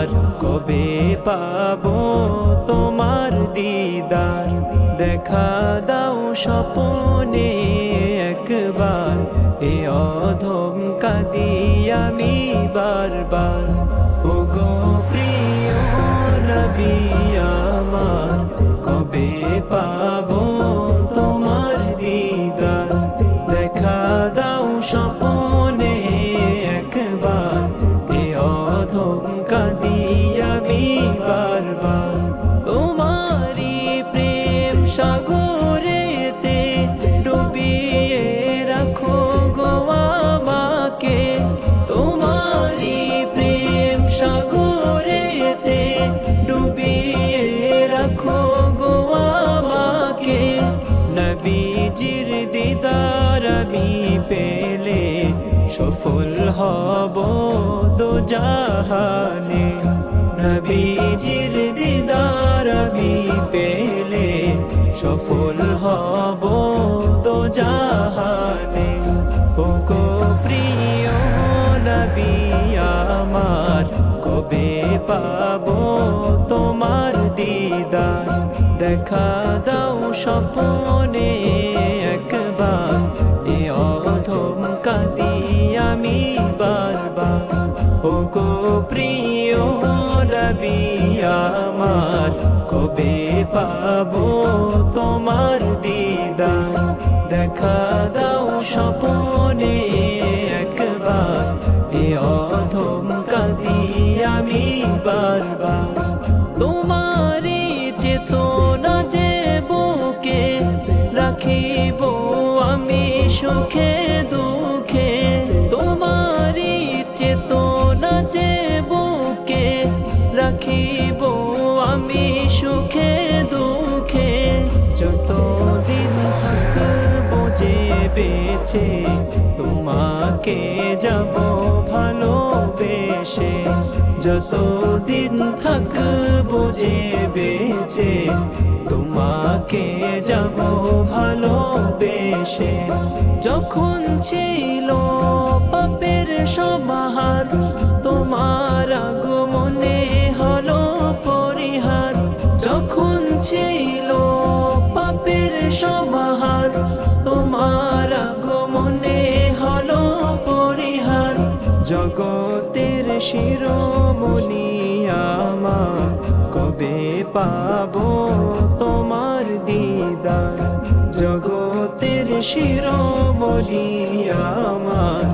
আমার কবে পাবো তোমার দিদার, দেখা দাও স্বপনে একবার, এ অধম কাঁদি আমি বারবার। ওগো প্রিয় নবী আমার কবে পাবো তোমার দিদার, দেখা দাও স্বপনে একবার, এ অধম কাঁদি আমি বারবার। তোমারি প্রেম সাগরেতে ডুবিয়ে রাখো গো আমাকে, তোমারি প্রেম সাগরেতে ডুবিয়ে রাখো গো আমাকে। নবীজির দিদার আমি পেলে সফল হব দো জাহানে, নবীজির দিদার আমি পেলে সফল হব দো জাহানে। ওগো প্রিয় নবী আমার কবে পাবো তোমার দিদার, দেখা দাও স্বপনে একবার, এ অধম কাঁদি আমি বারবার। ওগো প্রিয় নবী আমার কবে পাবো তোমার দিদার, দেখা দাও স্বপনে একবার, এ অধম কাঁদি আমি বারবার। তোমারি চেতনা যে বুকে রাখিব আমি সুখে দুঃখে, তোমারি চেতনা যে বুকে রাখিব আমি সুখে দুঃখে। যতদিন থাকবো যে বেঁচে তোমাকে যাব ভালোবেসে, যতদিন থাকবো যে বেঁচে তোমাকে যাব ভালোবেসে। যখন ছিল পাপের সমাহার তোমার আগমনে হলো পরিহার, যখন ছিল পাপের সমাহার তোমার আগমনে হলো পরিহার। জগতের শিরোমণি আমার কবে পাবো তোমার দিদার, জগতের শিরোমণি আমার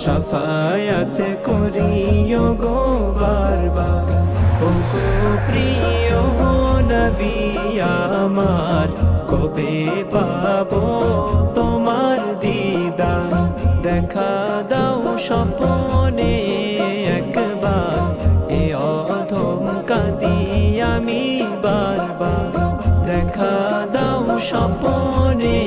শাফায়াত করিও গো বারবার। ওগো প্রিয় নবী আমার কবে পাবো তোমার দিদার, দেখা দাও স্বপনে একবার, এ অধম কাঁদি আমি বারবার, দেখা দাও স্বপনে